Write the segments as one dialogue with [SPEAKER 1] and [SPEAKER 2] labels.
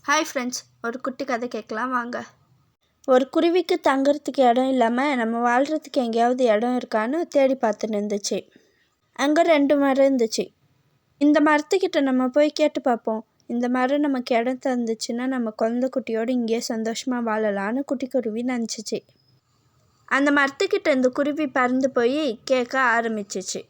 [SPEAKER 1] Hi friends, ஒரு குட்டி கதை கேட்கலாம் வாங்க. ஒரு குருவிக்கு தங்குறதுக்கு இடம் இல்லாமல் நம்ம வாழ்கிறதுக்கு எங்கேயாவது இடம் இருக்கான்னு தேடி பார்த்துன்னு இருந்துச்சு. அங்கே 2 மரம் இருந்துச்சு. இந்த மரத்துக்கிட்ட நம்ம போய் கேட்டு பார்ப்போம், இந்த மரம் நமக்கு இடம் தந்துச்சுன்னா நம்ம குழந்தை குட்டியோடு இங்கேயே சந்தோஷமாக வாழலான்னு குட்டி குருவி நினச்சிச்சு. அந்த மரத்துக்கிட்ட இந்த குருவி பறந்து போய் கேட்க ஆரம்பிச்சிச்சு.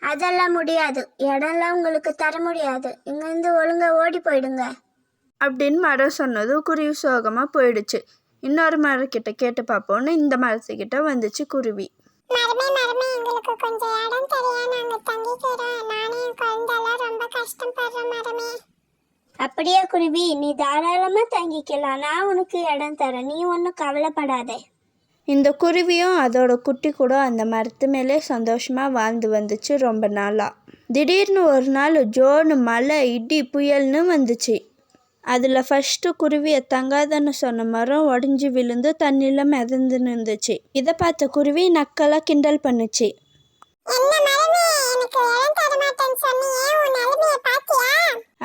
[SPEAKER 2] அதெல்லாம் முடியாது, இடம்லாம் உங்களுக்கு தர முடியாது, இங்கேருந்து ஒழுங்கா ஓடி போயிடுங்க
[SPEAKER 1] அப்படின்னு மரம் சொன்னதும் குருவி சோகமாக போயிடுச்சு. இன்னொரு மரக்கிட்ட கேட்டு பார்ப்போன்னு இந்த மரத்துக்கிட்ட வந்துச்சு குருவி.
[SPEAKER 2] எங்களுக்கு கொஞ்சம் இடம் தரியா, நாங்க தங்கிக்கிறோம், நானே என் குழந்தைலாம் ரொம்ப கஷ்டப்படுறோம் மரமே. அப்படியே குருவி, நீ தாராளமா தங்கிக்கலாம், நான் உனக்கு இடம் தரேன், நீ ஒன்றும் கவலைப்படாதே.
[SPEAKER 1] இந்த குருவியும் அதோட குட்டி கூட அந்த மரத்து மேலே சந்தோஷமாக வாழ்ந்து வந்துச்சு ரொம்ப நாளாக. திடீர்னு ஒரு நாள் ஜோனு மழை இடி புயல்னு வந்துச்சு. அதில் ஃபஸ்ட்டு குருவியை தங்காதன்னு சொன்ன மரம் உடஞ்சி விழுந்து தண்ணியில் மிதந்துன்னு இருந்துச்சு. இதை பார்த்த குருவி நக்கலாக கிண்டல் பண்ணுச்சு.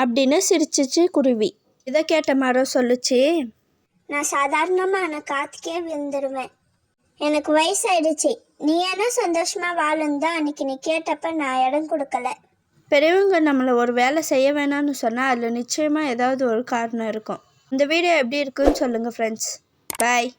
[SPEAKER 1] அப்படின்னு சிரிச்சிச்சு குருவி. இதை கேட்ட மரம் சொல்லுச்சு,
[SPEAKER 2] நான் சாதாரணமான காத்துக்கே விழுந்துருவேன், எனக்கு வயசாயிடுச்சு, நீ என்ன சந்தோஷமா வாழுன்னு தான் அன்னைக்கு நீ கேட்டப்ப நான் இடம் கொடுக்கல.
[SPEAKER 1] பெரியவங்க நம்மளை ஒரு வேலை செய்ய வேணாம்னு சொன்னால் அதில் நிச்சயமாக ஏதாவது ஒரு காரணம் இருக்கும். இந்த வீடியோ எப்படி இருக்குன்னு சொல்லுங்கள் ஃப்ரெண்ட்ஸ். பாய்.